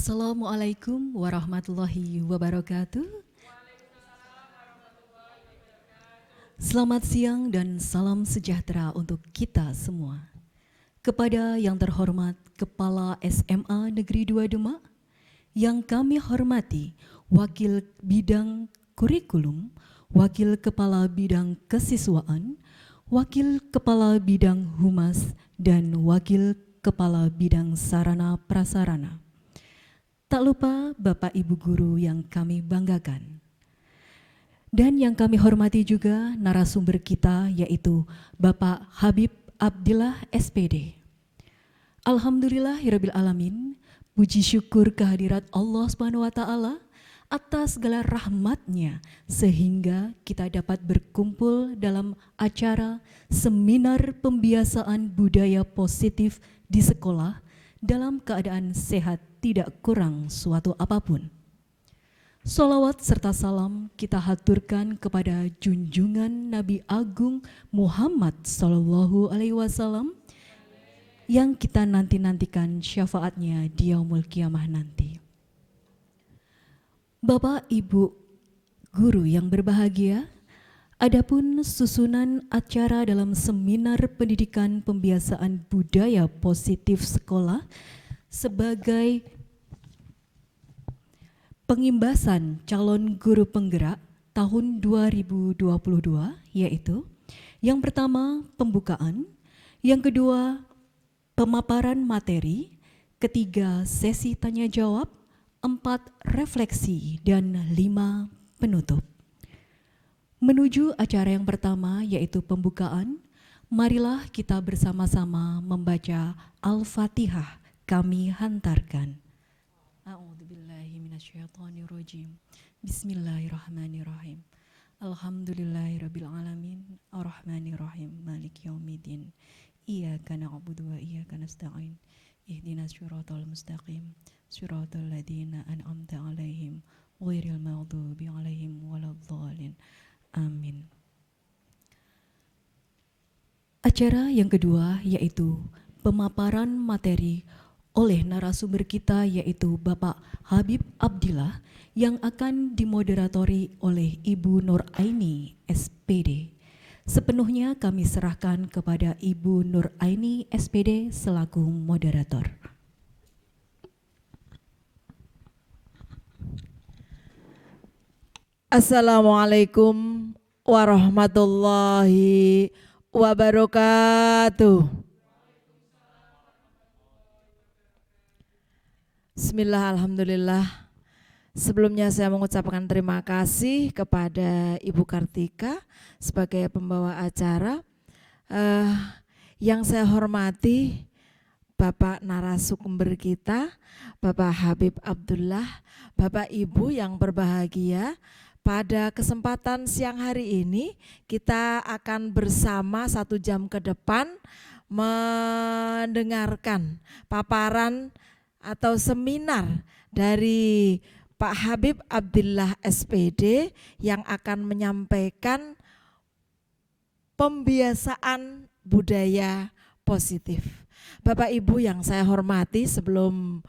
Assalamualaikum warahmatullahi wabarakatuh. Selamat siang dan salam sejahtera untuk kita semua. Kepada yang terhormat Kepala SMA Negeri 2 Demak, yang kami hormati Wakil Bidang Kurikulum, Wakil Kepala Bidang Kesiswaan, Wakil Kepala Bidang Humas, dan Wakil Kepala Bidang Sarana Prasarana. Tak lupa Bapak Ibu Guru yang kami banggakan. Dan yang kami hormati juga narasumber kita yaitu Bapak Habib Abdillah SPD. Alhamdulillahirabbil alamin, puji syukur kehadirat Allah Subhanahu wa taala atas segala rahmatnya sehingga kita dapat berkumpul dalam acara seminar pembiasaan budaya positif di sekolah dalam keadaan sehat tidak kurang suatu apapun. Sholawat serta salam kita haturkan kepada junjungan Nabi Agung Muhammad Sallallahu Alaihi Wasallam yang kita nanti-nantikan syafaatnya di yaumul kiamah nanti. Bapak Ibu Guru yang berbahagia, adapun susunan acara dalam seminar pendidikan pembiasaan budaya positif sekolah sebagai pengimbasan calon guru penggerak tahun 2022 yaitu yang pertama pembukaan, yang kedua pemaparan materi, ketiga sesi tanya jawab, 4 refleksi, dan 5 penutup. Menuju acara yang pertama yaitu pembukaan, marilah kita bersama-sama membaca Al-Fatihah kami hantarkan. A'udzubillahi minasyaitonirrajim. Bismillahirrahmanirrahim. Alhamdulillahirabbil alamin, arrahmanirrahim, maliki yaumiddin. Iyyaka na'budu wa iyyaka nasta'in. Ihdinas siratal mustaqim. Siratal ladzina an'amta 'alaihim ghairil maghdubi 'alaihim waladhdallin. Amin. Acara yang kedua yaitu pemaparan materi oleh narasumber kita yaitu Bapak Habib Abdillah yang akan dimoderatori oleh Ibu Nur Aini SPD. Sepenuhnya kami serahkan kepada Ibu Nur Aini SPD selaku moderator. Assalamualaikum warahmatullahi wabarakatuh. Bismillah, alhamdulillah. Sebelumnya saya mengucapkan terima kasih kepada Ibu Kartika sebagai pembawa acara. Yang saya hormati Bapak narasumber kita, Bapak Habib Abdullah, Bapak Ibu yang berbahagia. Pada kesempatan siang hari ini kita akan bersama 1 jam ke depan mendengarkan paparan atau seminar dari Pak Habib Abdillah SPD yang akan menyampaikan pembiasaan budaya positif. Bapak Ibu yang saya hormati, sebelum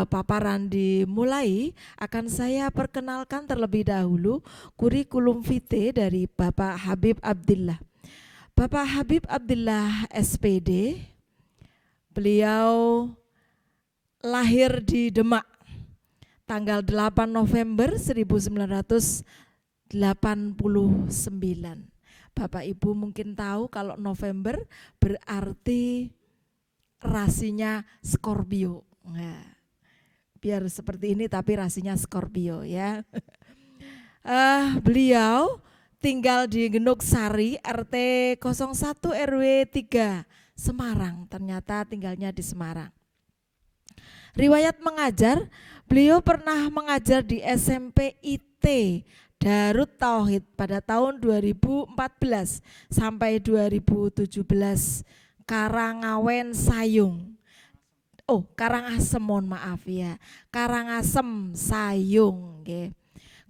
paparan dimulai akan saya perkenalkan terlebih dahulu kurikulum vitae dari Bapak Habib Abdillah. Bapak Habib Abdillah SPD, beliau lahir di Demak tanggal 8 November 1989. Bapak Ibu mungkin tahu kalau November berarti rasinya Scorpio. Nah, biar seperti ini tapi rasinya Scorpio ya. Beliau tinggal di Genuk Sari RT 01 RW 3 Semarang, ternyata tinggalnya di Semarang. Riwayat mengajar, beliau pernah mengajar di SMP IT Darut Tauhid pada tahun 2014 sampai 2017 Karangawen Sayung. Karangasem, mohon maaf ya. Karangasem Sayung. Okay.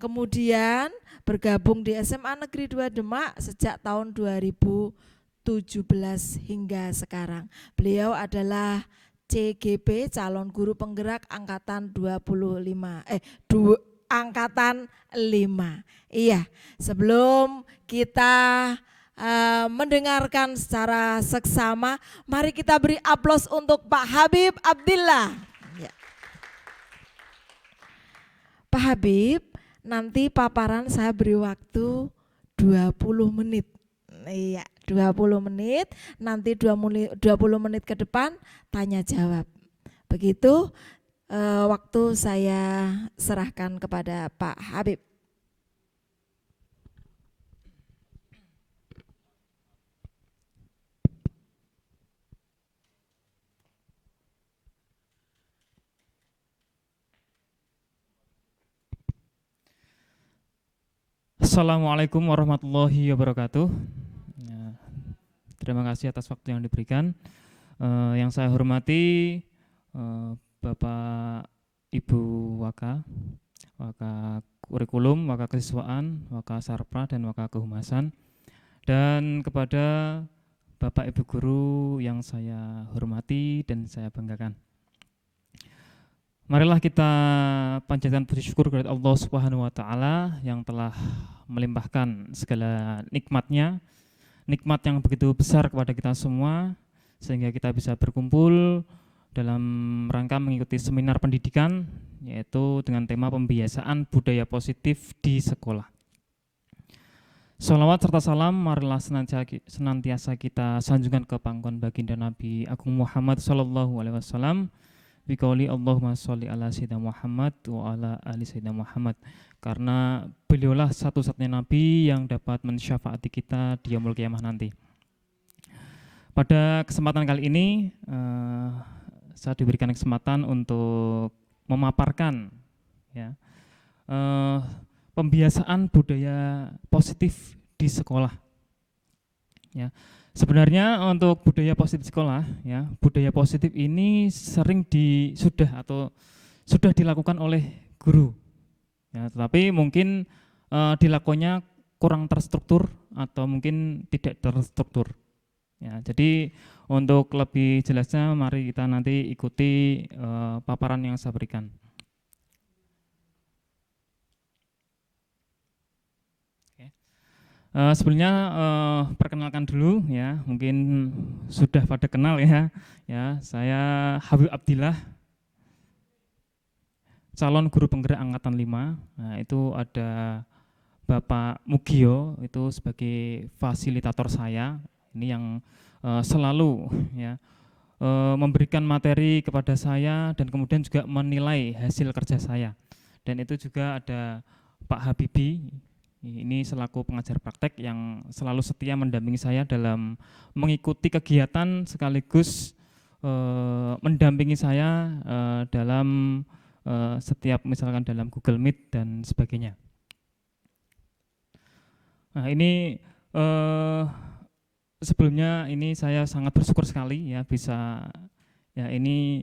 Kemudian bergabung di SMA Negeri 2 Demak sejak tahun 2017 hingga sekarang. Beliau adalah CGP, calon guru penggerak angkatan 5. Iya, sebelum kita mendengarkan secara seksama, mari kita beri aplaus untuk Pak Habib Abdillah. Ya. Pak Habib, nanti paparan saya beri waktu 20 menit. Iya, 20 menit, nanti 20 menit ke depan tanya jawab. Begitu waktu saya serahkan kepada Pak Habib. Assalamualaikum warahmatullahi wabarakatuh. Ya, terima kasih atas waktu yang diberikan. Yang saya hormati Bapak Ibu Waka Kurikulum, Waka Kesiswaan, Waka Sarpra, dan Waka Kehumasan. Dan kepada Bapak Ibu Guru yang saya hormati dan saya banggakan. Marilah kita panjatkan puji syukur kepada Allah Subhanahu wa taala yang telah melimpahkan segala nikmatnya, nikmat yang begitu besar kepada kita semua, sehingga kita bisa berkumpul dalam rangka mengikuti seminar pendidikan, yaitu dengan tema pembiasaan budaya positif di sekolah. Sholawat serta salam marilah senantiasa kita sanjungkan ke pangkuan baginda Nabi Agung Muhammad sallallahu alaihi wasallam. Biqauli Allahumma sholli ala sayyidina Muhammad wa ala ali sayyidina Muhammad, karena beliaulah satu-satunya nabi yang dapat mensyafaati kita di yaumul qiyamah nanti. Pada kesempatan kali ini saya diberikan kesempatan untuk memaparkan ya, pembiasaan budaya positif di sekolah. Ya. Sebenarnya untuk budaya positif sekolah, ya, budaya positif ini sering sudah dilakukan oleh guru, ya, tetapi mungkin dilakukannya kurang terstruktur atau mungkin tidak terstruktur. Ya, jadi untuk lebih jelasnya, mari kita nanti ikuti paparan yang saya berikan. Sebelumnya perkenalkan dulu ya, mungkin sudah pada kenal ya, saya Habib Abdillah, calon guru penggerak angkatan 5. Nah, itu ada Bapak Mugio itu sebagai fasilitator saya, ini yang selalu ya memberikan materi kepada saya dan kemudian juga menilai hasil kerja saya. Dan itu juga ada Pak Habibi, ini selaku pengajar praktek yang selalu setia mendampingi saya dalam mengikuti kegiatan sekaligus mendampingi saya dalam setiap misalkan dalam Google Meet dan sebagainya. Nah, ini sebelumnya ini saya sangat bersyukur sekali ya bisa ya, ini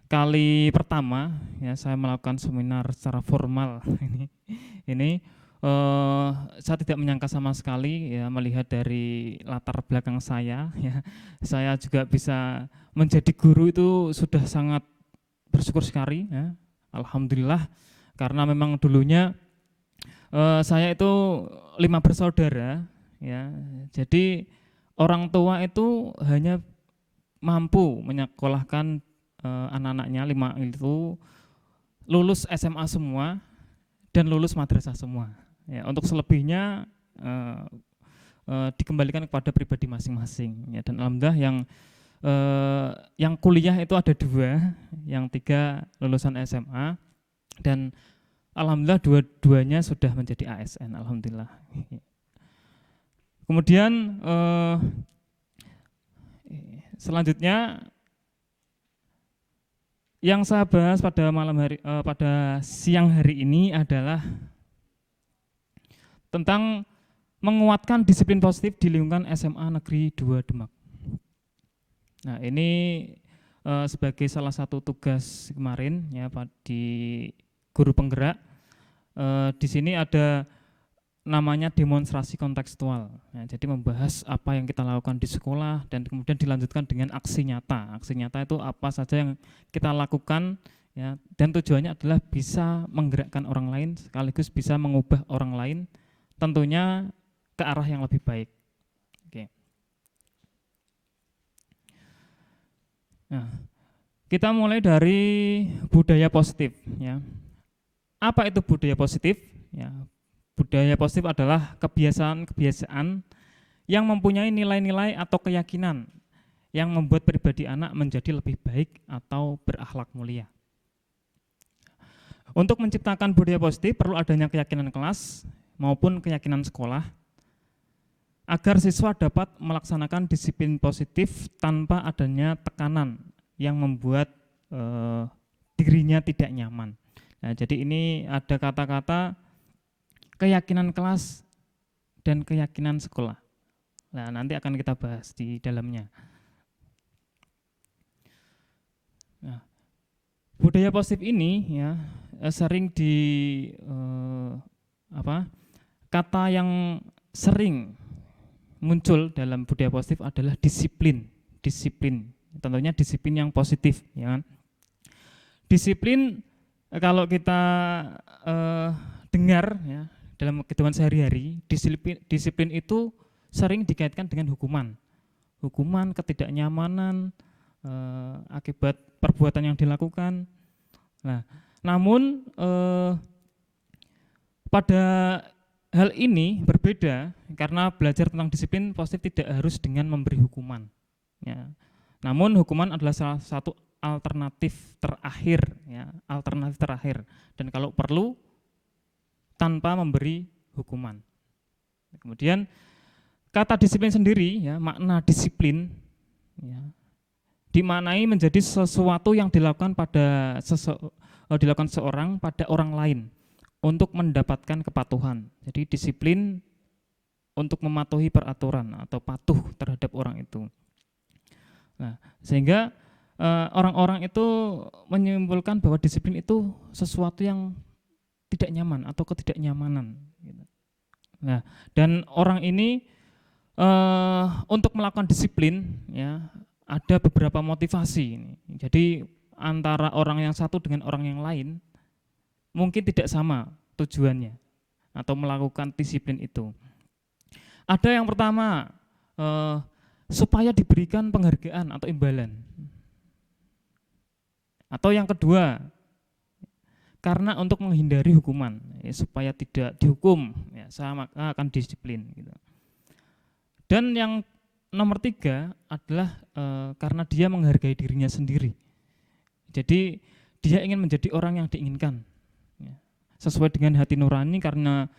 kali pertama ya saya melakukan seminar secara formal ini saya tidak menyangka sama sekali ya, melihat dari latar belakang saya ya, saya juga bisa menjadi guru itu sudah sangat bersyukur sekali ya. Alhamdulillah, karena memang dulunya saya itu 5 bersaudara ya, jadi orang tua itu hanya mampu menyekolahkan anak-anaknya 5 itu lulus SMA semua dan lulus madrasah semua. Ya, untuk selebihnya dikembalikan kepada pribadi masing-masing. Ya, dan alhamdulillah yang kuliah itu ada 2, yang 3 lulusan SMA, dan alhamdulillah dua-duanya sudah menjadi ASN. Alhamdulillah. Kemudian selanjutnya yang saya bahas pada siang hari ini adalah tentang menguatkan disiplin positif di lingkungan SMA Negeri 2 Demak. Nah, ini sebagai salah satu tugas kemarin ya Pak di guru penggerak. Di sini ada namanya demonstrasi kontekstual. Ya, jadi membahas apa yang kita lakukan di sekolah dan kemudian dilanjutkan dengan aksi nyata. Aksi nyata itu apa saja yang kita lakukan, ya, dan tujuannya adalah bisa menggerakkan orang lain sekaligus bisa mengubah orang lain, tentunya ke arah yang lebih baik. Oke. Nah, kita mulai dari budaya positif. Ya. Apa itu budaya positif? Ya, budaya positif adalah kebiasaan-kebiasaan yang mempunyai nilai-nilai atau keyakinan yang membuat pribadi anak menjadi lebih baik atau berakhlak mulia. Untuk menciptakan budaya positif perlu adanya keyakinan kelas maupun keyakinan sekolah agar siswa dapat melaksanakan disiplin positif tanpa adanya tekanan yang membuat dirinya tidak nyaman. Nah, jadi ini ada kata-kata keyakinan kelas dan keyakinan sekolah. Nah, nanti akan kita bahas di dalamnya. Nah, budaya positif ini ya sering kata yang sering muncul dalam budaya positif adalah disiplin. Disiplin, tentunya disiplin yang positif, ya kan? Disiplin kalau kita dengar ya dalam kehidupan sehari-hari, disiplin itu sering dikaitkan dengan hukuman, ketidaknyamanan akibat perbuatan yang dilakukan. Nah, namun pada hal ini berbeda karena belajar tentang disiplin positif tidak harus dengan memberi hukuman. Ya. Namun hukuman adalah salah satu alternatif terakhir, ya, alternatif terakhir. Dan kalau perlu tanpa memberi hukuman. Kemudian kata disiplin sendiri, ya, makna disiplin, ya, dimaknai menjadi sesuatu yang dilakukan dilakukan seorang pada orang lain untuk mendapatkan kepatuhan. Jadi disiplin untuk mematuhi peraturan atau patuh terhadap orang itu. Nah, sehingga orang-orang itu menyimpulkan bahwa disiplin itu sesuatu yang tidak nyaman atau ketidaknyamanan. Nah, dan orang ini untuk melakukan disiplin, ya, ada beberapa motivasi. Jadi antara orang yang satu dengan orang yang lain mungkin tidak sama tujuannya atau melakukan disiplin itu. Ada yang pertama supaya diberikan penghargaan atau imbalan. Atau yang kedua karena untuk menghindari hukuman, ya, supaya tidak dihukum, ya, saya maka akan disiplin. Gitu. Dan yang nomor 3 adalah karena dia menghargai dirinya sendiri. Jadi dia ingin menjadi orang yang diinginkan, ya, sesuai dengan hati nurani karena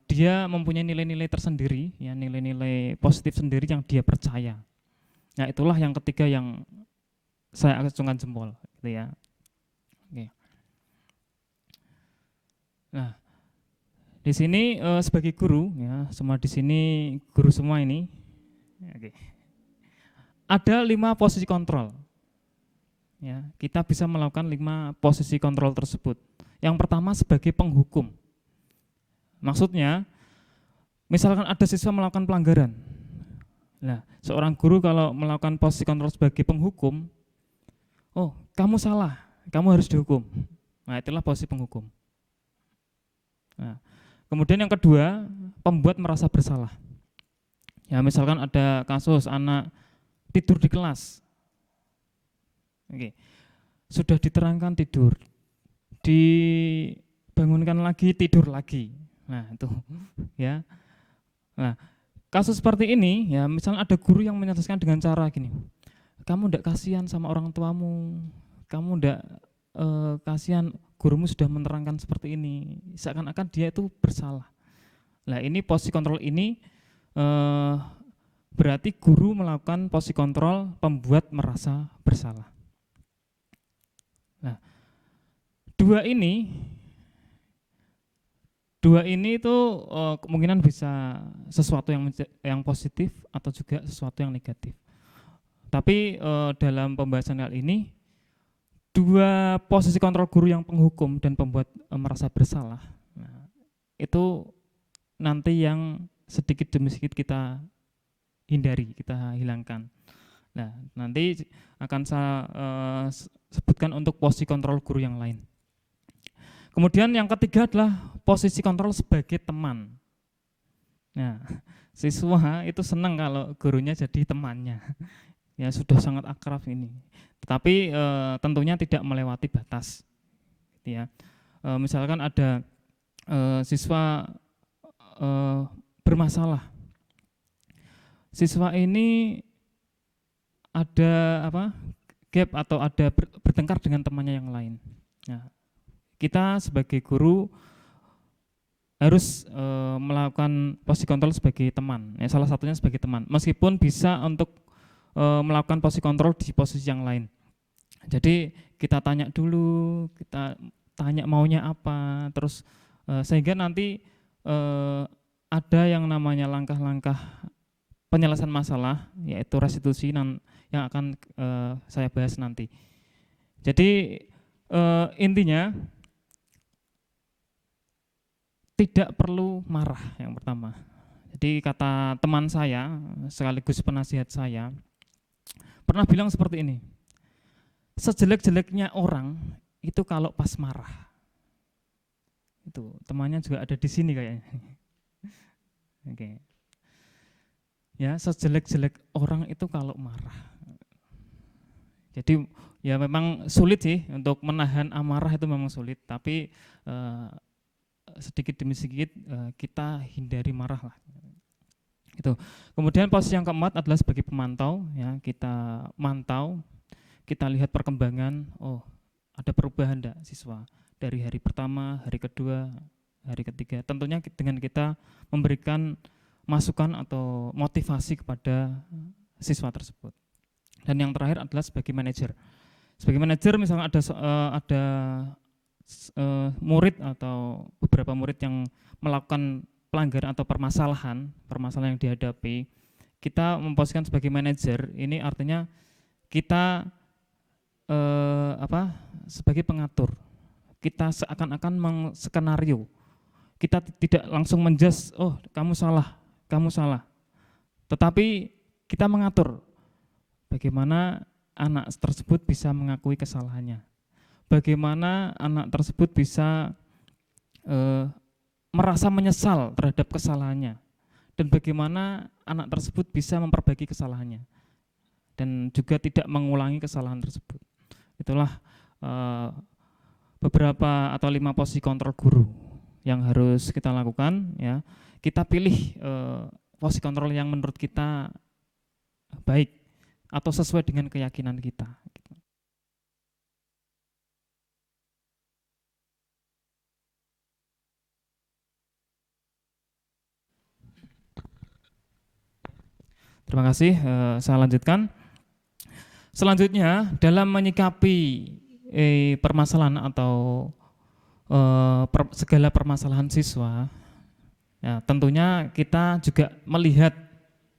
dia mempunyai nilai-nilai tersendiri, ya, nilai-nilai positif sendiri yang dia percaya. Nah, itulah yang ketiga yang saya acungkan jempol, gitu ya. Oke. Nah, di sini sebagai guru, ya, semua di sini guru semua ini, oke. Ada 5 posisi kontrol. Ya, kita bisa melakukan 5 posisi kontrol tersebut. Yang pertama sebagai penghukum. Maksudnya, misalkan ada siswa melakukan pelanggaran. Nah, seorang guru kalau melakukan posisi kontrol sebagai penghukum, oh, kamu salah, kamu harus dihukum. Nah, itulah posisi penghukum. Nah, kemudian yang kedua, pembuat merasa bersalah. Ya, misalkan ada kasus anak tidur di kelas. Oke. Sudah diterangkan tidur, dibangunkan lagi tidur lagi. Nah, itu ya. Nah, kasus seperti ini, ya, misalnya ada guru yang menyelesaikan dengan cara gini. Kamu ndak kasihan sama orang tuamu, kamu ndak kasihan gurumu sudah menerangkan seperti ini, seakan-akan dia itu bersalah. Nah, ini posisi kontrol ini berarti guru melakukan posisi kontrol pembuat merasa bersalah. Nah, dua ini itu kemungkinan bisa sesuatu yang positif atau juga sesuatu yang negatif. Tapi dalam pembahasan hal ini, 2 posisi kontrol guru yang penghukum dan pembuat merasa bersalah, nah, itu nanti yang sedikit demi sedikit kita hindari, kita hilangkan. Nah, nanti akan saya sebutkan untuk posisi kontrol guru yang lain. Kemudian yang ketiga adalah posisi kontrol sebagai teman. Nah, siswa itu senang kalau gurunya jadi temannya. Ya sudah sangat akrab ini. Tetapi tentunya tidak melewati batas. Gitu ya. Misalkan ada siswa bermasalah. Siswa ini ada gap atau ada bertengkar dengan temannya yang lain. Nah, kita sebagai guru harus melakukan posisi kontrol sebagai teman. Ya, salah satunya sebagai teman. Meskipun bisa untuk melakukan posisi kontrol di posisi yang lain. Jadi kita tanya dulu, kita tanya maunya apa, terus sehingga nanti ada yang namanya langkah-langkah penyelesaian masalah, yaitu restitusi yang akan saya bahas nanti. Jadi intinya tidak perlu marah yang pertama. Jadi kata teman saya sekaligus penasihat saya pernah bilang seperti ini, sejelek-jeleknya orang itu kalau pas marah. Itu temannya juga ada di sini kayaknya. Oke. Ya, sejelek-jelek orang itu kalau marah. Jadi ya memang sulit sih untuk menahan amarah, itu memang sulit, tapi sedikit demi sedikit kita hindari marah lah. Gitu. Kemudian posisi yang keempat adalah sebagai pemantau, ya, kita mantau, kita lihat perkembangan, oh ada perubahan enggak siswa dari hari pertama, hari kedua, hari ketiga. Tentunya dengan kita memberikan masukan atau motivasi kepada siswa tersebut. Dan yang terakhir adalah sebagai manajer. Sebagai manajer misalnya ada murid atau beberapa murid yang melakukan pelanggaran atau permasalahan yang dihadapi, kita memposisikan sebagai manajer. Ini artinya kita sebagai pengatur. Kita seakan-akan menskenario. Kita tidak langsung menjudge, oh kamu salah. Tetapi kita mengatur bagaimana anak tersebut bisa mengakui kesalahannya. Bagaimana anak tersebut bisa merasa menyesal terhadap kesalahannya. Dan bagaimana anak tersebut bisa memperbaiki kesalahannya. Dan juga tidak mengulangi kesalahan tersebut. Itulah beberapa atau 5 posisi kontrol guru yang harus kita lakukan, ya. Kita pilih posisi kontrol yang menurut kita baik atau sesuai dengan keyakinan kita. Terima kasih, saya lanjutkan. Selanjutnya dalam menyikapi permasalahan atau segala permasalahan siswa, ya, tentunya kita juga melihat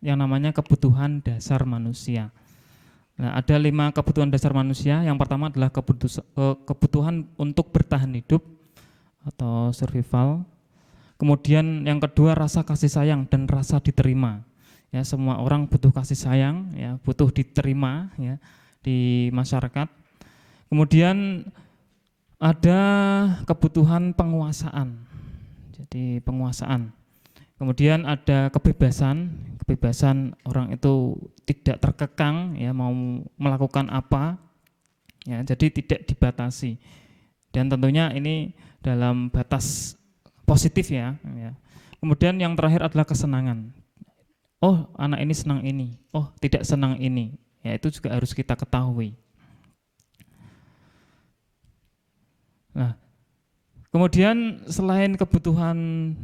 yang namanya kebutuhan dasar manusia. Nah, ada 5 kebutuhan dasar manusia. Yang pertama adalah kebutuhan untuk bertahan hidup atau survival. Kemudian yang kedua rasa kasih sayang dan rasa diterima. Ya, semua orang butuh kasih sayang, ya, butuh diterima, ya, di masyarakat. Kemudian ada kebutuhan penguasaan. Jadi penguasaan. Kemudian ada kebebasan orang itu tidak terkekang, ya, mau melakukan apa, ya, jadi tidak dibatasi. Dan tentunya ini dalam batas positif, ya. Kemudian yang terakhir adalah kesenangan. Oh, anak ini senang ini, oh tidak senang ini, ya, itu juga harus kita ketahui. Nah, kemudian selain kebutuhan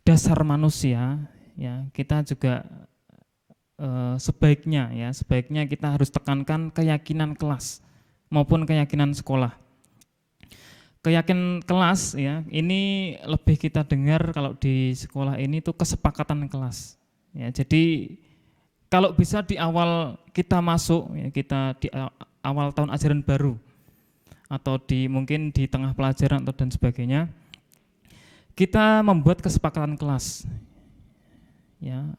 dasar manusia, ya, kita juga sebaiknya kita harus tekankan keyakinan kelas maupun keyakinan sekolah. Keyakinan kelas, ya, ini lebih kita dengar kalau di sekolah ini tuh kesepakatan kelas. Ya, jadi kalau bisa di awal kita masuk, ya, kita di awal tahun ajaran baru atau mungkin di tengah pelajaran atau dan sebagainya, kita membuat kesepakatan kelas. Ya,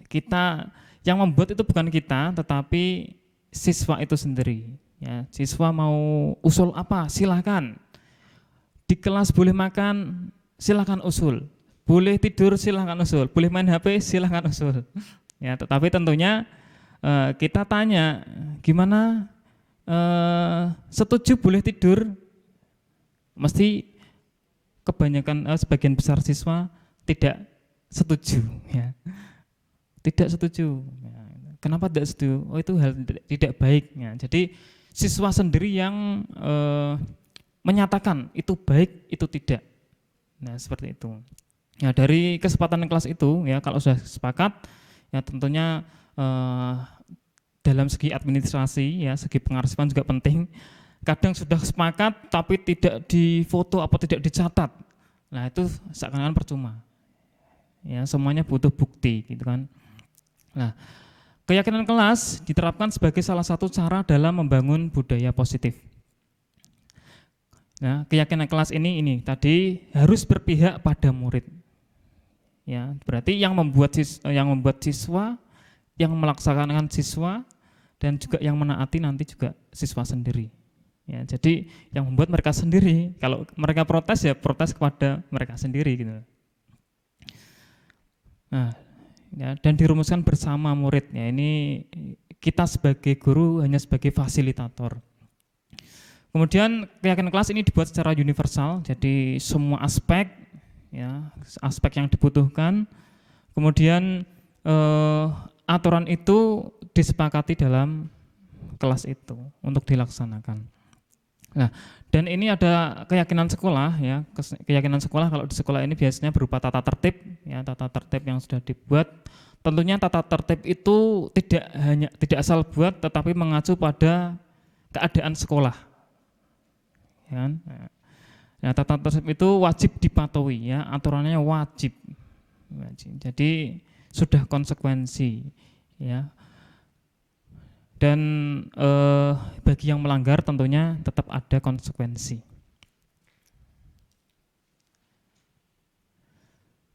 kita yang membuat itu bukan kita, tetapi siswa itu sendiri. Ya, siswa mau usul apa, silahkan. Di kelas boleh makan, silahkan usul. Boleh tidur, silahkan usul. Boleh main HP, silahkan usul. Ya, tetapi tentunya kita tanya, gimana setuju boleh tidur? Mesti kebanyakan sebagian besar siswa tidak setuju. Ya. Tidak setuju. Ya. Kenapa tidak setuju? Oh, itu hal tidak baik. Ya. Jadi siswa sendiri yang menyatakan itu baik, itu tidak. Nah, seperti itu. Ya, dari kesepakatan kelas itu, ya kalau sudah sepakat, ya tentunya dalam segi administrasi, ya segi pengarsipan juga penting. Kadang sudah sepakat tapi tidak difoto atau tidak dicatat. Nah, itu seakan-akan percuma. Ya, semuanya butuh bukti, gitu kan. Nah, keyakinan kelas diterapkan sebagai salah satu cara dalam membangun budaya positif. Nah, keyakinan kelas ini tadi harus berpihak pada murid. Ya, berarti yang membuat siswa, yang melaksanakan siswa, dan juga yang menaati nanti juga siswa sendiri. Ya, jadi yang membuat mereka sendiri. Kalau mereka protes, ya protes kepada mereka sendiri, gitu. Nah, ya, dan dirumuskan bersama murid. Ya, ini kita sebagai guru hanya sebagai fasilitator. Kemudian keyakinan kelas ini dibuat secara universal, jadi semua aspek, ya, aspek yang dibutuhkan. Kemudian aturan itu disepakati dalam kelas itu untuk dilaksanakan. Nah, dan ini ada keyakinan sekolah, ya. Keyakinan sekolah kalau di sekolah ini biasanya berupa tata tertib, ya, tata tertib yang sudah dibuat. Tentunya tata tertib itu tidak asal buat, tetapi mengacu pada keadaan sekolah. Ya. Nah, tata tertib itu wajib dipatuhi, ya, aturannya wajib. Jadi sudah konsekuensi, ya. Dan bagi yang melanggar tentunya tetap ada konsekuensi.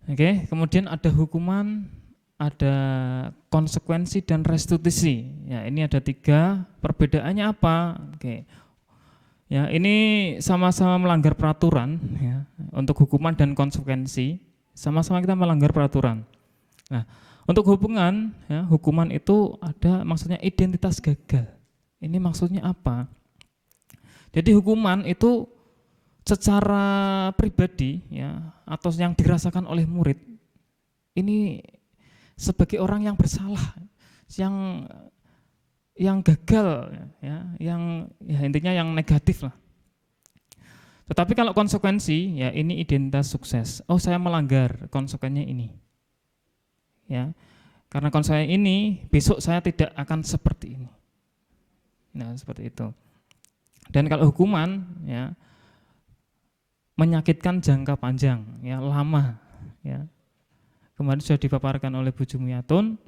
Oke, kemudian ada hukuman, ada konsekuensi dan restitusi. Ya, ini ada 3. Perbedaannya apa? Oke. Ya, ini sama-sama melanggar peraturan, ya. Untuk hukuman dan konsekuensi, sama-sama kita melanggar peraturan. Nah, untuk hubungan, ya, hukuman itu ada maksudnya identitas gagal. Ini maksudnya apa? Jadi hukuman itu secara pribadi, ya, atau yang dirasakan oleh murid, ini sebagai orang yang bersalah, yang gagal, ya, yang ya intinya yang negatif lah. Tetapi kalau konsekuensi, ya ini identitas sukses. Oh, saya melanggar, konsekuensinya ini. Ya, karena konsekuensi ini besok saya tidak akan seperti ini. Nah, seperti itu. Dan kalau hukuman, ya menyakitkan jangka panjang, ya lama, ya. Kemarin sudah dipaparkan oleh Bu Jumiatun,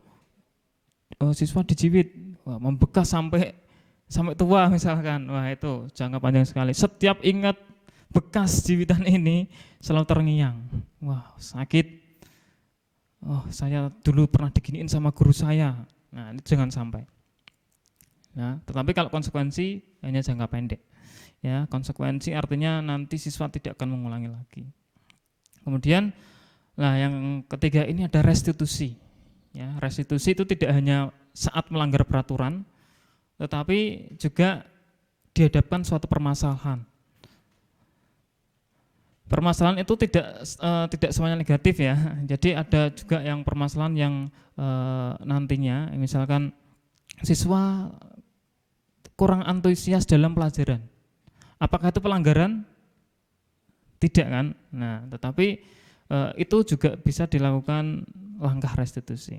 siswa dijibit, wah, membekas sampai tua misalkan. Wah, itu jangka panjang sekali. Setiap ingat bekas jiwitan ini selalu terngiang. Wah, sakit. Oh, saya dulu pernah diginiin sama guru saya. Nah, ini jangan sampai. Nah, tetapi kalau konsekuensi hanya jangka pendek. Ya, konsekuensi artinya nanti siswa tidak akan mengulangi lagi. Kemudian, nah yang ketiga ini ada restitusi. Ya, restitusi itu tidak hanya saat melanggar peraturan, tetapi juga dihadapkan suatu permasalahan. Permasalahan itu tidak semuanya negatif, ya. Jadi ada juga yang permasalahan yang nantinya misalkan siswa kurang antusias dalam pelajaran. Apakah itu pelanggaran? Tidak, kan? Nah, tetapi itu juga bisa dilakukan langkah restitusi.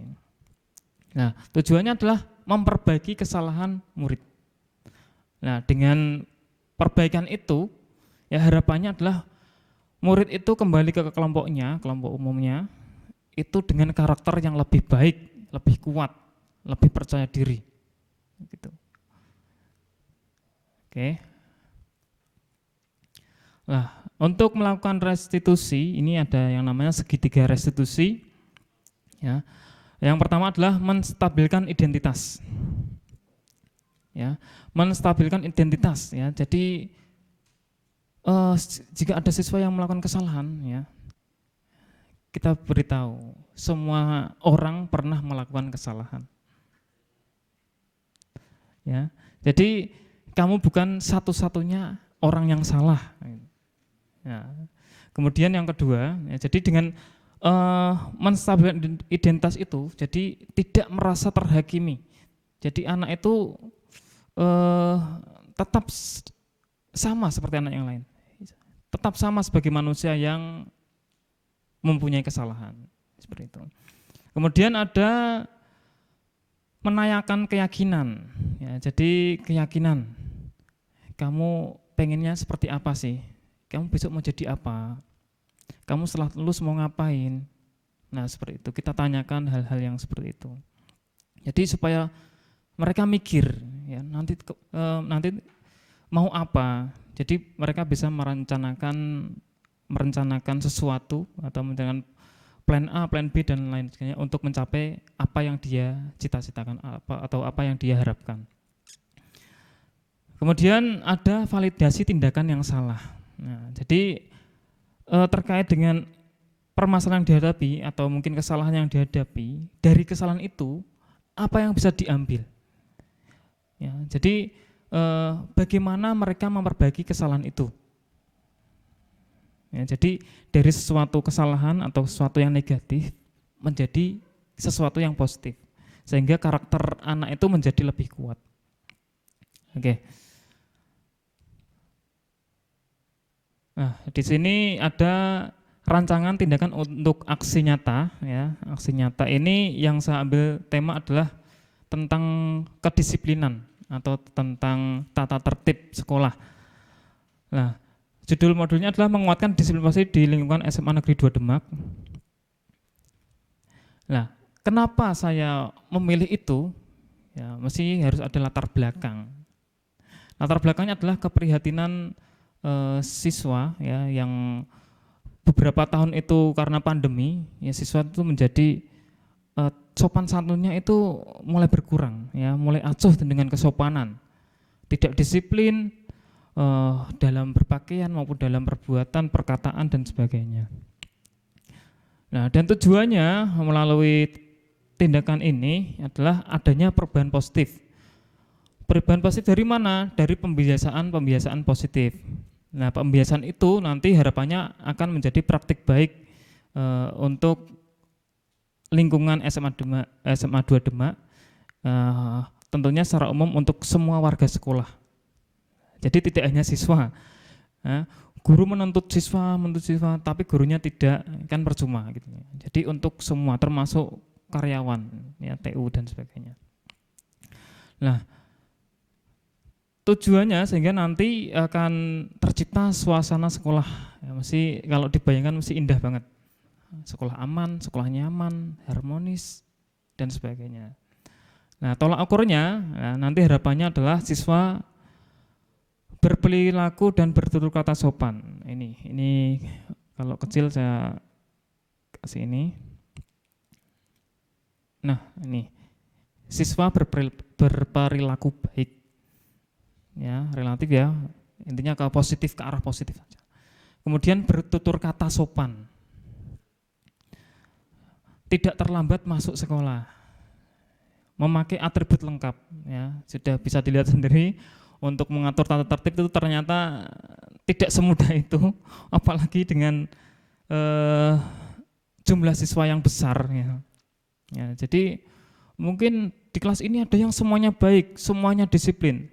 Nah, tujuannya adalah memperbaiki kesalahan murid. Nah, dengan perbaikan itu, ya harapannya adalah murid itu kembali ke kelompoknya, kelompok umumnya, itu dengan karakter yang lebih baik, lebih kuat, lebih percaya diri. Gitu. Oke. Nah, untuk melakukan restitusi ini ada yang namanya segitiga restitusi. Ya. Yang pertama adalah menstabilkan identitas. Ya, menstabilkan identitas. Ya. Jadi jika ada siswa yang melakukan kesalahan, ya, kita beritahu semua orang pernah melakukan kesalahan. Ya, jadi kamu bukan satu-satunya orang yang salah. Ya. Kemudian yang kedua, ya, jadi dengan menstabilkan identitas itu, jadi tidak merasa terhakimi. Jadi anak itu tetap sama seperti anak yang lain, tetap sama sebagai manusia yang mempunyai kesalahan, seperti itu. Kemudian ada menanyakan keyakinan, ya, jadi keyakinan, kamu pengennya seperti apa sih? Kamu besok mau jadi apa? Kamu setelah lulus mau ngapain? Nah, seperti itu, kita tanyakan hal-hal yang seperti itu. Jadi supaya mereka mikir, ya, nanti mau apa. Jadi mereka bisa merencanakan sesuatu atau merencanakan plan A, plan B dan lain sebagainya untuk mencapai apa yang dia cita-citakan atau apa yang dia harapkan. Kemudian ada validasi tindakan yang salah. Nah, jadi terkait dengan permasalahan yang dihadapi atau mungkin kesalahan yang dihadapi, dari kesalahan itu apa yang bisa diambil? Ya, jadi bagaimana mereka memperbaiki kesalahan itu? Ya, jadi dari sesuatu kesalahan atau sesuatu yang negatif menjadi sesuatu yang positif, sehingga karakter anak itu menjadi lebih kuat. Oke. Nah, di sini ada rancangan tindakan untuk aksi nyata, ya. Aksi nyata ini yang saya ambil tema adalah tentang kedisiplinan atau tentang tata tertib sekolah. Nah, judul modulnya adalah menguatkan disiplin di lingkungan SMA Negeri 2 Demak. Nah, kenapa saya memilih itu? Ya, mesti harus ada latar belakang. Latar belakangnya adalah keprihatinan siswa, ya, yang beberapa tahun itu karena pandemi, ya, siswa itu menjadi sopan santunnya itu mulai berkurang, ya, mulai acuh dengan kesopanan, tidak disiplin dalam berpakaian maupun dalam perbuatan, perkataan dan sebagainya. Nah, dan tujuannya melalui tindakan ini adalah adanya perubahan positif. Perubahan positif dari mana? Dari pembiasaan positif. Nah, pembiasaan itu nanti harapannya akan menjadi praktik baik untuk lingkungan SMA 2 Demak, tentunya secara umum untuk semua warga sekolah. Jadi tidak hanya siswa, guru menuntut siswa, tapi gurunya tidak, kan percuma gitu. Jadi untuk semua, termasuk karyawan, ya, TU dan sebagainya. Nah, tujuannya sehingga nanti akan tercipta suasana sekolah, ya, mesti kalau dibayangkan mesti indah banget. Sekolah aman, sekolah nyaman, harmonis dan sebagainya. Nah, tolak ukurnya, nah, nanti harapannya adalah siswa berperilaku dan bertutur kata sopan. Ini kalau kecil saya kasih ini. Nah, ini siswa berperilaku baik. Ya, relatif, ya, intinya ke positif, ke arah positif saja. Kemudian bertutur kata sopan, tidak terlambat masuk sekolah, memakai atribut lengkap, ya, sudah bisa dilihat sendiri. Untuk mengatur tata tertib itu ternyata tidak semudah itu, apalagi dengan jumlah siswa yang besar, ya. Ya, jadi mungkin di kelas ini ada yang semuanya baik, semuanya disiplin,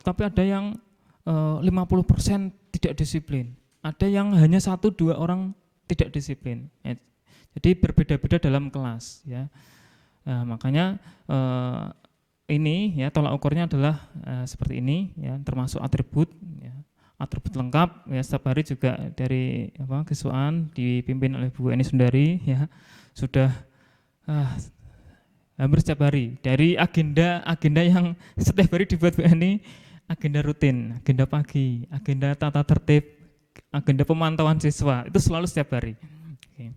tapi ada yang 50% tidak disiplin, ada yang hanya 1-2 orang tidak disiplin, ya. Jadi berbeda-beda dalam kelas, ya. Nah, makanya ini, ya, tolak ukurnya adalah seperti ini, ya, termasuk atribut, ya, atribut lengkap, ya, setiap hari juga dari kesiswaan dipimpin oleh Bu Eni Sundari, ya, sudah hampir setiap hari dari agenda yang setiap hari dibuat Bu Eni, agenda rutin, agenda pagi, agenda tata tertib, agenda pemantauan siswa itu selalu setiap hari. Oke.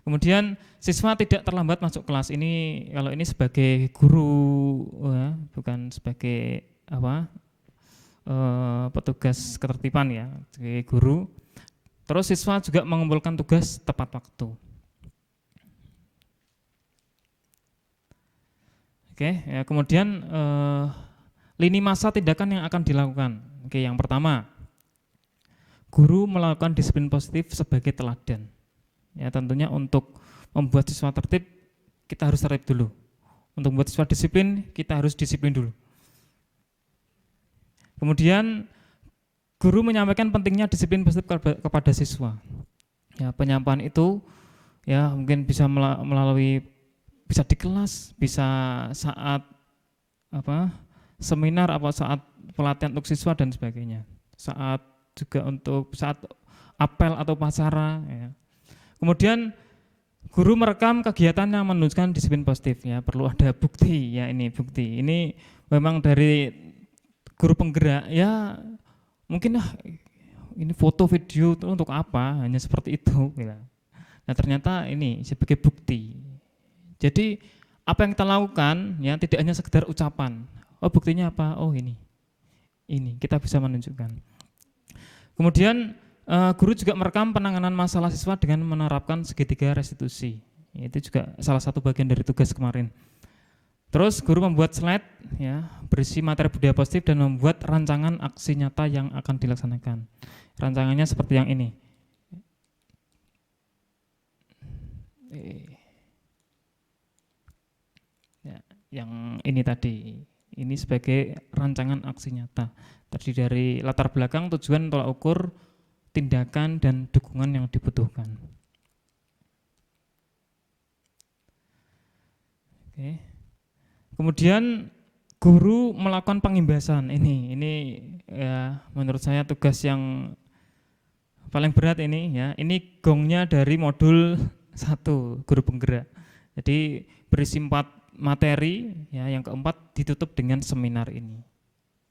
Kemudian siswa tidak terlambat masuk kelas. Ini kalau ini sebagai guru, ya, bukan sebagai petugas ketertiban ya, sebagai guru. Terus siswa juga mengumpulkan tugas tepat waktu. Oke, ya, kemudian lini masa tindakan yang akan dilakukan. Oke, yang pertama, guru melakukan disiplin positif sebagai teladan. Ya, tentunya untuk membuat siswa tertib, kita harus tertib dulu. Untuk membuat siswa disiplin, kita harus disiplin dulu. Kemudian guru menyampaikan pentingnya disiplin positif kepada siswa. Ya, penyampaian itu ya mungkin bisa melalui, bisa di kelas, bisa saat seminar, saat pelatihan untuk siswa dan sebagainya. Saat juga untuk saat apel atau upacara. Ya. Kemudian guru merekam kegiatan yang menunjukkan disiplin positif. Ya, perlu ada bukti. Ya, ini bukti. Ini memang dari guru penggerak. Ya, mungkin ini foto video itu untuk apa? Hanya seperti itu. Ya. Nah, ternyata ini sebagai bukti. Jadi apa yang kita lakukan ya tidak hanya sekedar ucapan. Oh, buktinya apa? Oh, ini kita bisa menunjukkan. Kemudian guru juga merekam penanganan masalah siswa dengan menerapkan segitiga restitusi. Itu juga salah satu bagian dari tugas kemarin. Terus guru membuat slide ya berisi materi budaya positif dan membuat rancangan aksi nyata yang akan dilaksanakan. Rancangannya seperti yang ini. Ya, yang ini tadi. Ini sebagai rancangan aksi nyata. Terdiri dari latar belakang, tujuan, tolak ukur, tindakan, dan dukungan yang dibutuhkan. Oke. Kemudian guru melakukan pengimbasan. Ini ya menurut saya tugas yang paling berat ini ya. Ini gongnya dari modul 1 guru penggerak. Jadi berisi 4 materi ya, yang keempat ditutup dengan seminar ini.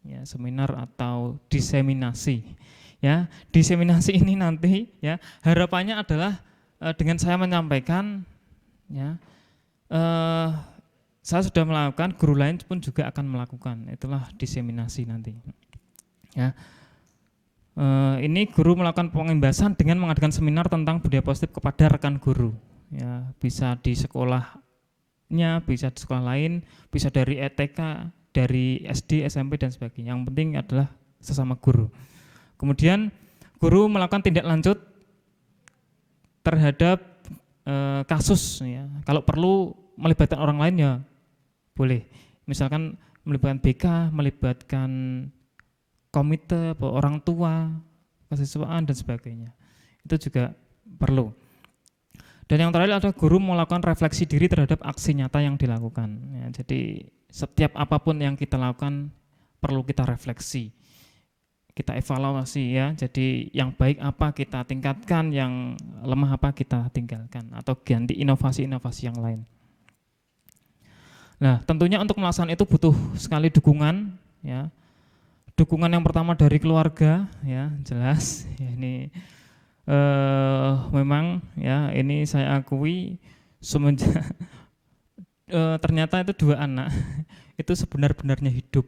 Ya, seminar atau diseminasi. Ya, diseminasi ini nanti ya harapannya adalah dengan saya menyampaikan ya saya sudah melakukan, guru lain pun juga akan melakukan. Itulah diseminasi nanti. Ya. Ini guru melakukan pengimbasan dengan mengadakan seminar tentang budaya positif kepada rekan guru. Ya, bisa di sekolahnya, bisa di sekolah lain, bisa dari ETK, dari SD, SMP dan sebagainya. Yang penting adalah sesama guru. Kemudian guru melakukan tindak lanjut terhadap kasus. Ya. Kalau perlu melibatkan orang lain ya boleh. Misalkan melibatkan BK, melibatkan komite, orang tua, kesiswaan dan sebagainya. Itu juga perlu. Dan yang terakhir adalah guru melakukan refleksi diri terhadap aksi nyata yang dilakukan. Ya, jadi setiap apapun yang kita lakukan perlu kita refleksi, kita evaluasi ya. Jadi yang baik apa kita tingkatkan, yang lemah apa kita tinggalkan atau ganti inovasi-inovasi yang lain. Nah, tentunya untuk melaksanakan itu butuh sekali dukungan ya. Dukungan yang pertama dari keluarga ya, jelas. Ya, ini memang ya ini saya akui semenjak ternyata itu 2 anak itu sebenar-benarnya hidup.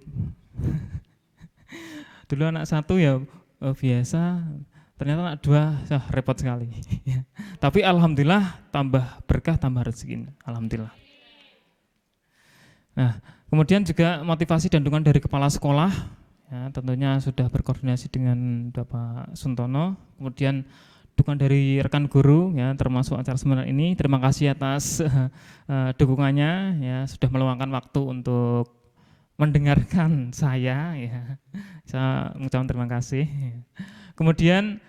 Dulu anak 1 ya biasa, ternyata anak 2 repot sekali. Tapi alhamdulillah tambah berkah, tambah rezeki. Alhamdulillah. Nah, kemudian juga motivasi dan dukungan dari kepala sekolah. Ya, tentunya sudah berkoordinasi dengan Bapak Suntono. Kemudian dukungan dari rekan guru ya, termasuk acara seminar ini. Terima kasih atas dukungannya ya, sudah meluangkan waktu untuk mendengarkan saya ya. Saya mengucapkan terima kasih. Kemudian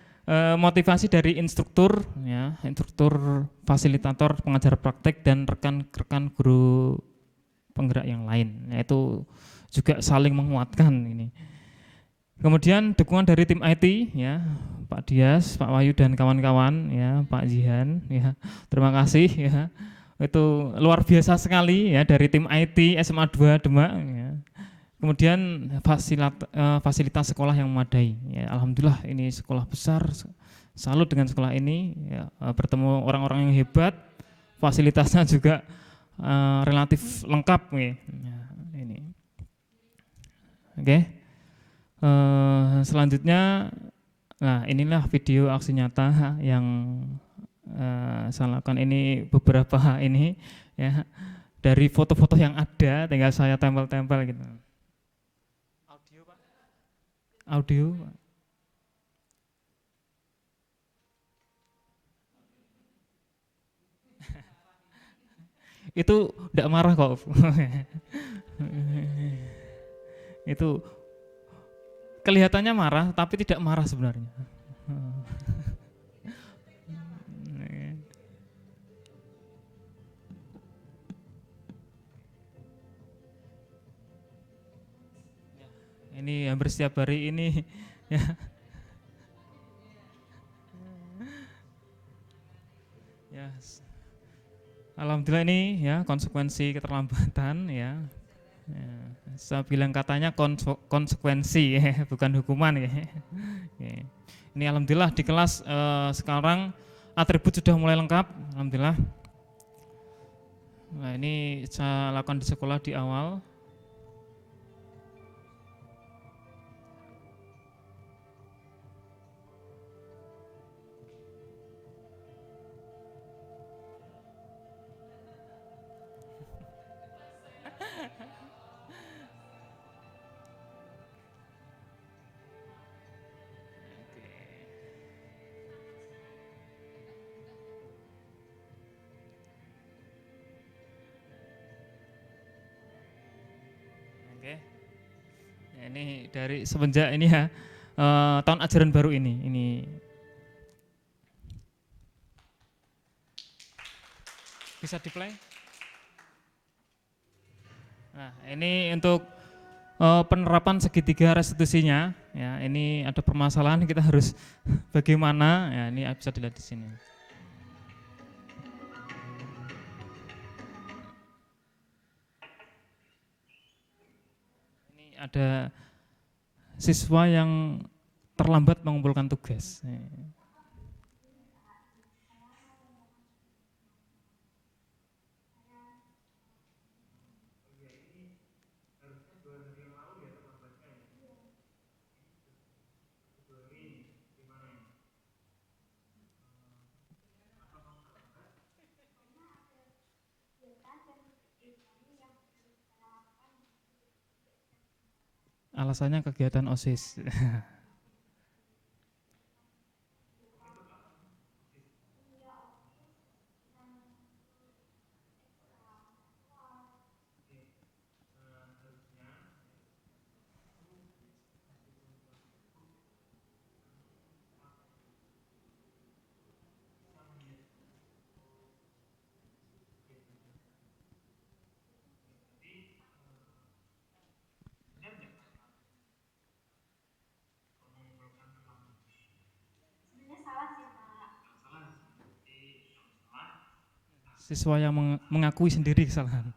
motivasi dari instruktur ya, instruktur, fasilitator, pengajar praktek dan rekan-rekan guru penggerak yang lain. Yaitu juga saling menguatkan ini. Kemudian dukungan dari tim IT ya, Pak Dias, Pak Wahyu dan kawan-kawan ya, Pak Jihan ya. Terima kasih ya. Itu luar biasa sekali ya dari tim IT SMA 2 Demak ya. kemudian fasilitas sekolah yang memadai. Ya, alhamdulillah ini sekolah besar, salut dengan sekolah ini. Ya, bertemu orang-orang yang hebat, fasilitasnya juga relatif lengkap. Ya, ini. Oke. Selanjutnya, nah inilah video aksi nyata yang saya lakukan ini beberapa ini ya, dari foto-foto yang ada tinggal saya tempel-tempel gitu. Audio Pak? Audio Pak? Itu tidak marah kok. Itu kelihatannya marah tapi tidak marah sebenarnya. Ini hampir setiap hari ini ya. Ya, alhamdulillah ini ya konsekuensi keterlambatan ya. Ya, saya bilang katanya konsekuensi ya, bukan hukuman ya. Ya. Ini alhamdulillah di kelas sekarang atribut sudah mulai lengkap, alhamdulillah. Nah, ini saya lakukan di sekolah di awal. Oke. Ya, ini dari semenjak ini ya tahun ajaran baru ini bisa di play. Nah ini untuk penerapan segitiga restitusinya ya, ini ada permasalahan kita harus bagaimana ya, ini bisa dilihat di sini. Ada siswa yang terlambat mengumpulkan tugas. Alasannya kegiatan OSIS. Siswa yang mengakui sendiri kesalahan.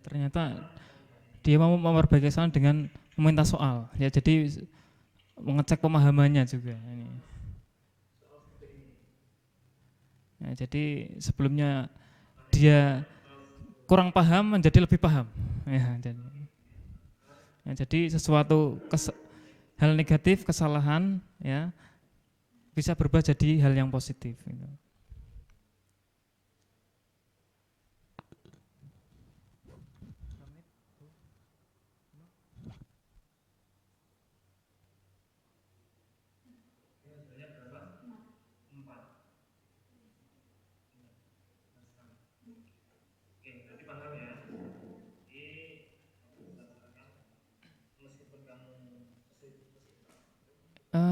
Ternyata dia mau memperbaiki kesalahan dengan meminta soal. Ya, jadi mengecek pemahamannya juga. Ini. Ya, jadi sebelumnya dia kurang paham menjadi lebih paham. Jadi sesuatu hal negatif, kesalahan, ya bisa berubah jadi hal yang positif. Gitu.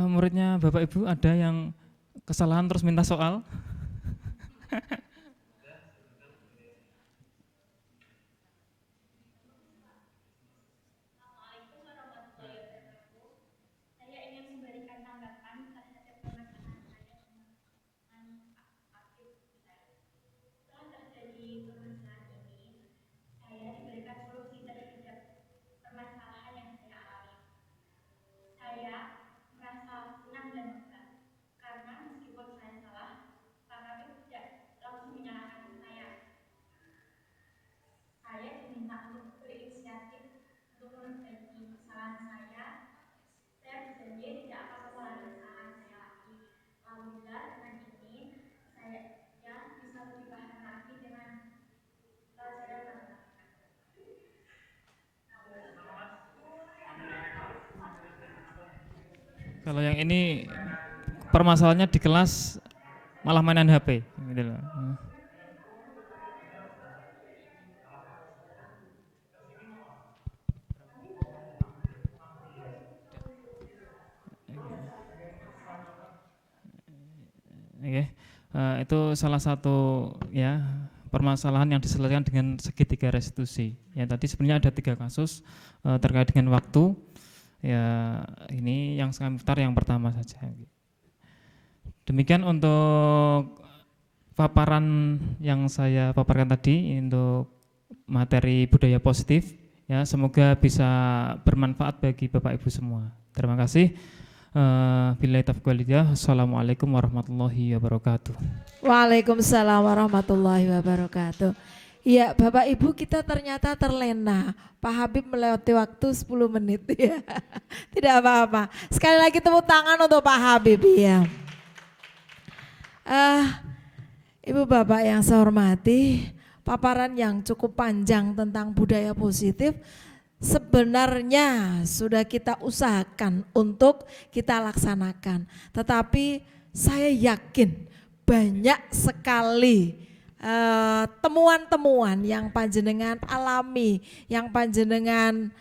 Muridnya Bapak Ibu ada yang kesalahan terus minta soal? Kalau yang ini permasalahannya di kelas malah mainan HP gitu loh. Oke, itu salah satu ya permasalahan yang diselesaikan dengan segitiga restitusi. Ya tadi sebenarnya ada 3 kasus terkait dengan waktu. Ya ini yang saya mutar yang pertama saja. Demikian untuk paparan yang saya paparkan tadi untuk materi budaya positif. Ya semoga bisa bermanfaat bagi Bapak Ibu semua. Terima kasih. Billahi taufiq wal hidayah. Assalamualaikum warahmatullahi wabarakatuh. Waalaikumsalam warahmatullahi wabarakatuh. Ya, Bapak Ibu, kita ternyata terlena. Pak Habib melewati waktu 10 menit ya. Tidak apa-apa. Sekali lagi tepuk tangan untuk Pak Habib ya. Ibu Bapak yang saya hormati, paparan yang cukup panjang tentang budaya positif sebenarnya sudah kita usahakan untuk kita laksanakan. Tetapi saya yakin banyak sekali temuan-temuan yang panjenengan alami, yang panjenengan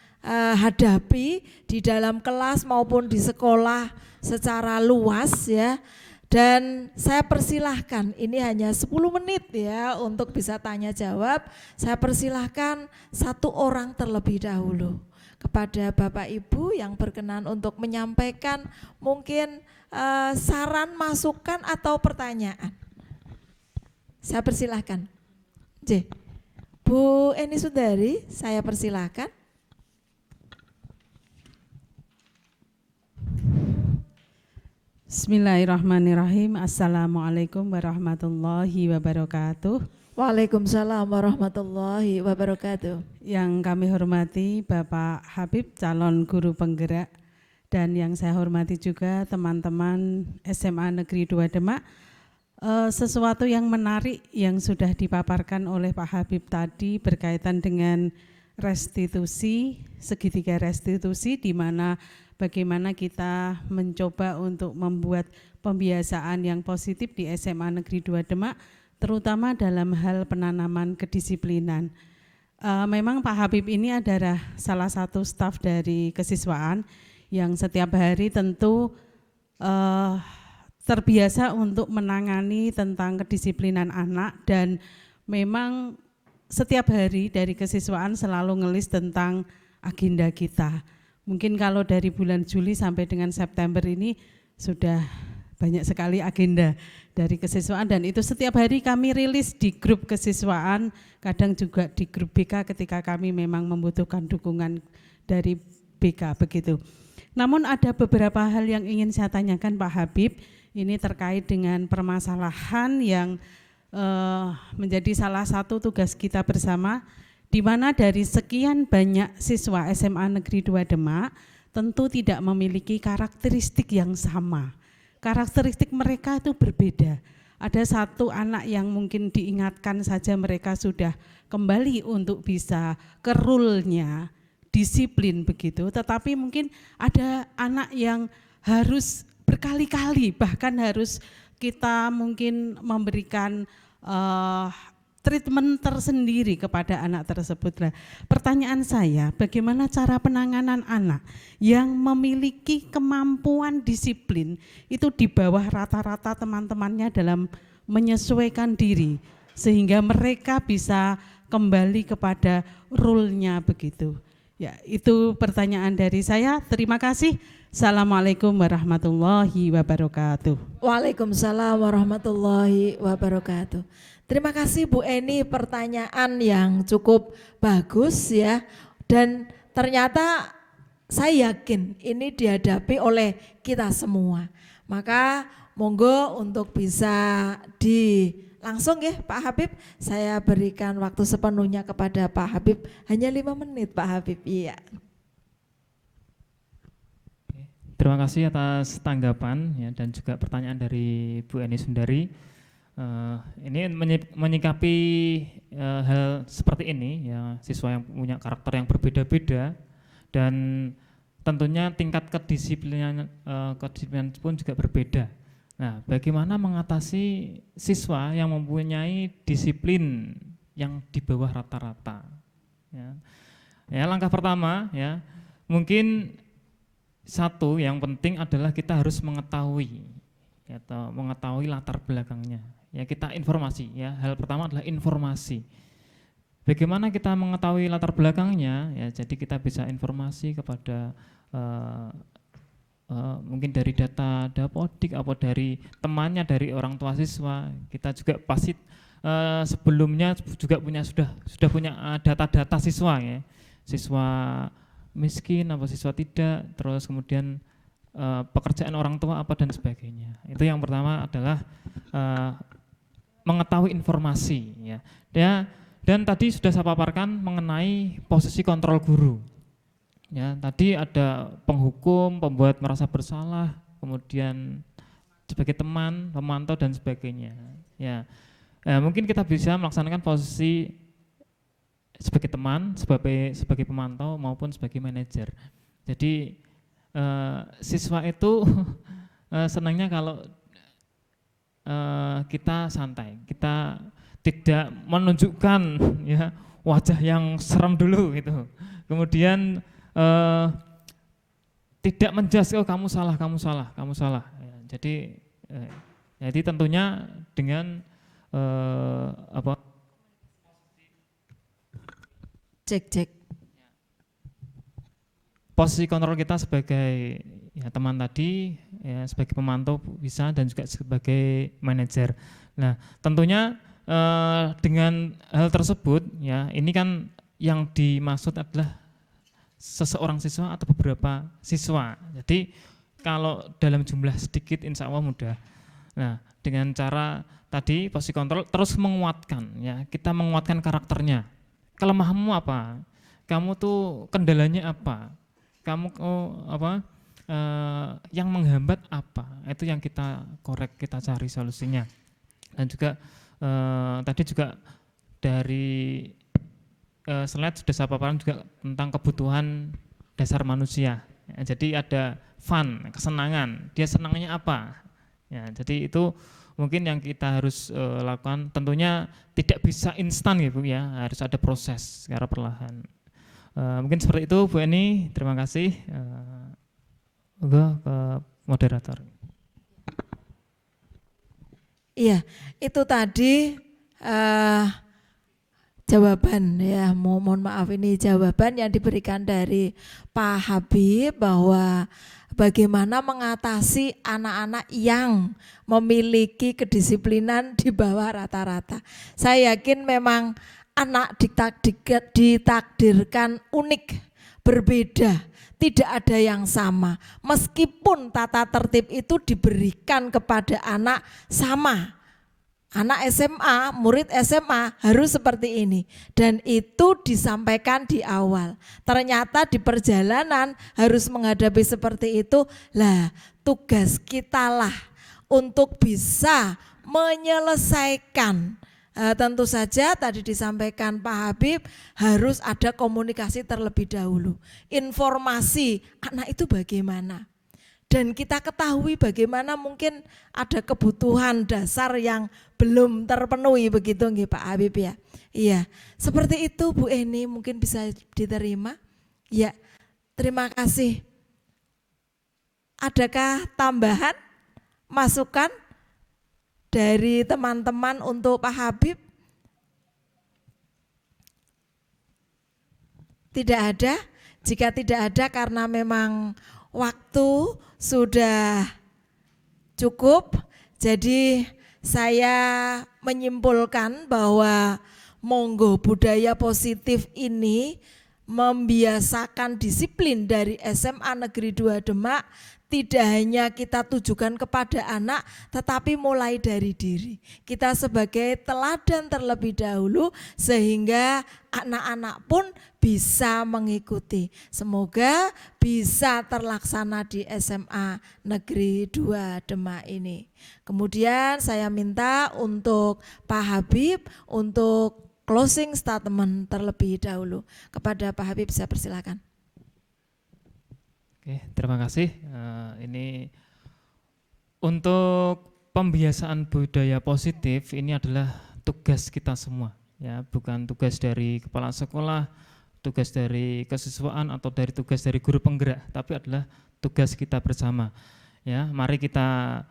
hadapi di dalam kelas maupun di sekolah secara luas ya. Dan saya persilahkan, ini hanya 10 menit ya untuk bisa tanya jawab. Saya persilahkan 1 orang terlebih dahulu kepada Bapak Ibu yang berkenan untuk menyampaikan mungkin saran, masukan atau pertanyaan. Saya persilahkan. Bu Eni Sundari, saya persilahkan. Bismillahirrahmanirrahim. Assalamualaikum warahmatullahi wabarakatuh. Waalaikumsalam warahmatullahi wabarakatuh. Yang kami hormati Bapak Habib, calon guru penggerak, dan yang saya hormati juga teman-teman SMA Negeri 2 Demak. Sesuatu yang menarik yang sudah dipaparkan oleh Pak Habib tadi berkaitan dengan restitusi, segitiga restitusi, di mana bagaimana kita mencoba untuk membuat pembiasaan yang positif di SMA Negeri 2 Demak, terutama dalam hal penanaman kedisiplinan. Memang Pak Habib ini adalah salah satu staf dari kesiswaan yang setiap hari tentu terbiasa untuk menangani tentang kedisiplinan anak, dan memang setiap hari dari kesiswaan selalu ngelis tentang agenda kita. Mungkin kalau dari bulan Juli sampai dengan September ini sudah banyak sekali agenda dari kesiswaan, dan itu setiap hari kami rilis di grup kesiswaan, kadang juga di grup BK ketika kami memang membutuhkan dukungan dari BK begitu. Namun ada beberapa hal yang ingin saya tanyakan Pak Habib, ini terkait dengan permasalahan yang menjadi salah satu tugas kita bersama, di mana dari sekian banyak siswa SMA Negeri 2 Demak tentu tidak memiliki karakteristik yang sama. Karakteristik mereka itu berbeda. Ada satu anak yang mungkin diingatkan saja mereka sudah kembali untuk bisa ke rule-nya, disiplin begitu, tetapi mungkin ada anak yang harus berkali-kali, bahkan harus kita mungkin memberikan treatment tersendiri kepada anak tersebut. Nah, pertanyaan saya, bagaimana cara penanganan anak yang memiliki kemampuan disiplin itu di bawah rata-rata teman-temannya dalam menyesuaikan diri, sehingga mereka bisa kembali kepada rule-nya begitu. Ya, itu pertanyaan dari saya. Terima kasih. Assalamualaikum warahmatullahi wabarakatuh. Waalaikumsalam warahmatullahi wabarakatuh. Terima kasih Bu Eni, pertanyaan yang cukup bagus ya, dan ternyata saya yakin ini dihadapi oleh kita semua. Maka monggo untuk bisa langsung ya Pak Habib, saya berikan waktu sepenuhnya kepada Pak Habib, hanya 5 menit Pak Habib. Iya. Terima kasih atas tanggapan ya, dan juga pertanyaan dari Bu Eni Sundari. Ini menyikapi hal seperti ini ya, siswa yang punya karakter yang berbeda-beda, dan tentunya tingkat kedisiplinan pun juga berbeda. Nah, bagaimana mengatasi siswa yang mempunyai disiplin yang di bawah rata-rata? Ya, langkah pertama ya, mungkin satu yang penting adalah kita harus mengetahui atau mengetahui latar belakangnya. Ya, kita informasi ya. Hal pertama adalah informasi. Bagaimana kita mengetahui latar belakangnya? Ya, jadi kita bisa informasi kepada mungkin dari data Dapodik atau dari temannya, dari orang tua siswa. Kita juga pasti sebelumnya juga sudah punya data-data siswa ya. Siswa miskin apa siswa tidak, terus kemudian pekerjaan orang tua apa dan sebagainya. Itu yang pertama adalah mengetahui informasi ya. Dan tadi sudah saya paparkan mengenai posisi kontrol guru. Ya, tadi ada penghukum, pembuat merasa bersalah, kemudian sebagai teman, pemantau dan sebagainya. Ya, mungkin kita bisa melaksanakan posisi sebagai teman, sebagai pemantau maupun sebagai manajer. Jadi siswa itu senangnya kalau kita santai, kita tidak menunjukkan ya wajah yang serem dulu gitu. Kemudian tidak menjudge, oh kamu salah. Ya, jadi tentunya dengan Cek. Posisi kontrol kita sebagai ya, teman tadi, ya, sebagai pemantau bisa dan juga sebagai manajer. Nah, tentunya dengan hal tersebut, ya, ini kan yang dimaksud adalah seseorang siswa atau beberapa siswa. Jadi kalau dalam jumlah sedikit, insya Allah mudah. Nah, dengan cara tadi posisi kontrol terus menguatkan, ya, kita menguatkan karakternya. Kelemahanmu apa? Kamu tuh kendalanya apa? Kamu yang menghambat apa? Itu yang kita korek, kita cari solusinya. Dan juga tadi juga dari slide sudah saya paparkan juga tentang kebutuhan dasar manusia. Ya, jadi ada fun, kesenangan. Dia senangnya apa? Ya, jadi itu mungkin yang kita harus lakukan. Tentunya tidak bisa instan ya Bu ya, harus ada proses secara perlahan. Mungkin seperti itu Bu Eni, terima kasih. Ke moderator. Iya, itu tadi jawaban ya, mohon maaf ini jawaban yang diberikan dari Pak Habib bahwa bagaimana mengatasi anak-anak yang memiliki kedisiplinan di bawah rata-rata. Saya yakin memang anak ditakdirkan unik, berbeda, tidak ada yang sama. Meskipun tata tertib itu diberikan kepada anak sama. Anak SMA, murid SMA harus seperti ini. Dan itu disampaikan di awal. Ternyata di perjalanan harus menghadapi seperti itu. Lah, tugas kitalah untuk bisa menyelesaikan. Tentu saja tadi disampaikan Pak Habib harus ada komunikasi terlebih dahulu. Informasi anak itu bagaimana. Dan kita ketahui bagaimana mungkin ada kebutuhan dasar yang belum terpenuhi begitu nggih Pak Habib ya. Iya, seperti itu Bu Eni mungkin bisa diterima. Ya, terima kasih. Adakah tambahan, masukan dari teman-teman untuk Pak Habib? Tidak ada. Jika tidak ada karena memang waktu sudah cukup, jadi saya menyimpulkan bahwa monggo budaya positif ini membiasakan disiplin dari SMA Negeri 2 Demak tidak hanya kita tujukan kepada anak, tetapi mulai dari diri. Kita sebagai teladan terlebih dahulu sehingga anak-anak pun bisa mengikuti. Semoga bisa terlaksana di SMA Negeri 2 Demak ini. Kemudian saya minta untuk Pak Habib untuk closing statement terlebih dahulu. Kepada Pak Habib saya persilakan. Oke, terima kasih. Ini untuk pembiasaan budaya positif ini adalah tugas kita semua, ya, bukan tugas dari kepala sekolah, tugas dari kesiswaan atau tugas dari guru penggerak, tapi adalah tugas kita bersama. Ya, mari kita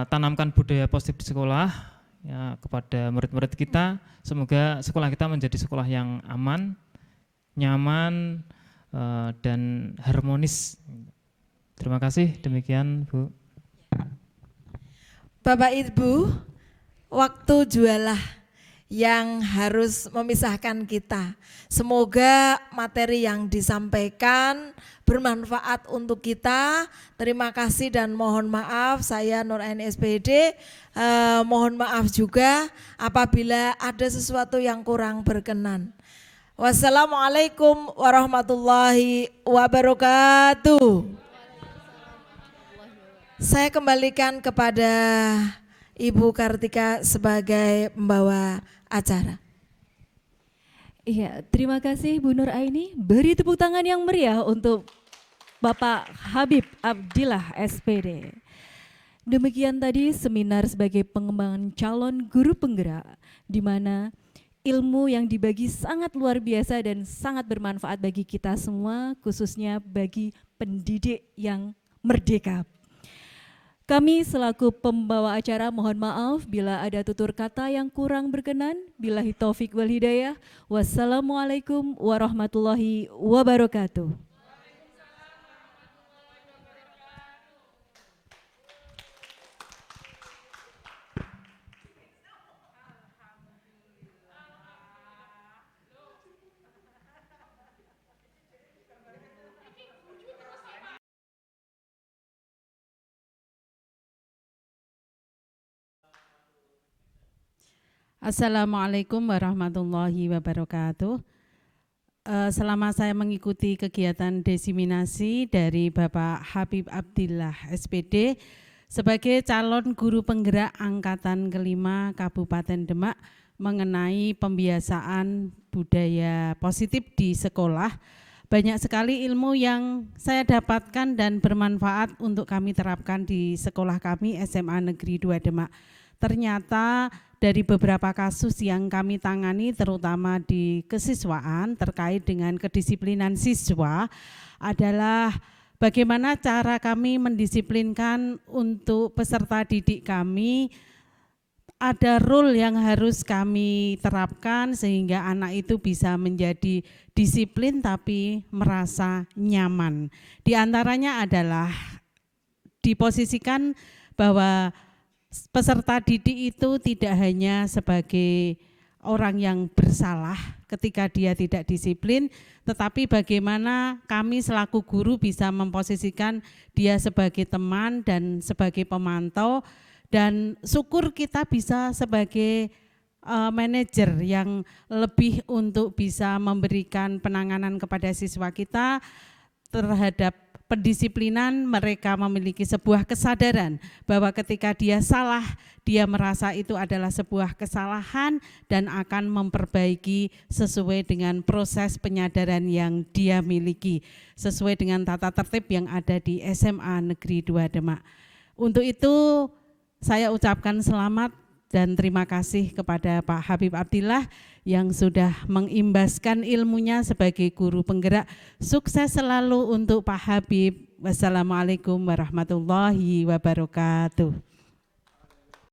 tanamkan budaya positif di sekolah, ya, kepada murid-murid kita. Semoga sekolah kita menjadi sekolah yang aman, nyaman, dan harmonis. Terima kasih, demikian Bu. Bapak Ibu, waktu jualah yang harus memisahkan kita. Semoga materi yang disampaikan bermanfaat untuk kita. Terima kasih dan mohon maaf, saya Nur Aini SPD, mohon maaf juga apabila ada sesuatu yang kurang berkenan. Wassalamualaikum warahmatullahi wabarakatuh. Saya kembalikan kepada Ibu Kartika sebagai pembawa acara. Iya, terima kasih Bu Nur Aini. Beri tepuk tangan yang meriah untuk Bapak Habib Abdillah SPD. Demikian tadi seminar sebagai pengembangan calon guru penggerak, di mana ilmu yang dibagi sangat luar biasa dan sangat bermanfaat bagi kita semua, khususnya bagi pendidik yang merdeka. Kami selaku pembawa acara mohon maaf bila ada tutur kata yang kurang berkenan. Billahi taufik wal hidayah. Wassalamualaikum warahmatullahi wabarakatuh. Assalamualaikum warahmatullahi wabarakatuh. Selama saya mengikuti kegiatan diseminasi dari Bapak Habib Abdillah SPD sebagai calon guru penggerak angkatan kelima Kabupaten Demak mengenai pembiasaan budaya positif di sekolah, banyak sekali ilmu yang saya dapatkan dan bermanfaat untuk kami terapkan di sekolah kami SMA Negeri 2 Demak. Ternyata dari beberapa kasus yang kami tangani terutama di kesiswaan terkait dengan kedisiplinan siswa adalah bagaimana cara kami mendisiplinkan untuk peserta didik kami. Ada rule yang harus kami terapkan sehingga anak itu bisa menjadi disiplin tapi merasa nyaman. Di antaranya adalah diposisikan bahwa peserta didik itu tidak hanya sebagai orang yang bersalah ketika dia tidak disiplin, tetapi bagaimana kami selaku guru bisa memposisikan dia sebagai teman dan sebagai pemantau, dan syukur kita bisa sebagai manajer yang lebih untuk bisa memberikan penanganan kepada siswa kita terhadap pendisiplinan. Mereka memiliki sebuah kesadaran bahwa ketika dia salah, dia merasa itu adalah sebuah kesalahan dan akan memperbaiki sesuai dengan proses penyadaran yang dia miliki, sesuai dengan tata tertib yang ada di SMA Negeri 2 Demak. Untuk itu saya ucapkan selamat dan terima kasih kepada Pak Habib Abdillah yang sudah mengimbaskan ilmunya sebagai guru penggerak. Sukses selalu untuk Pak Habib. Wassalamualaikum warahmatullahi wabarakatuh.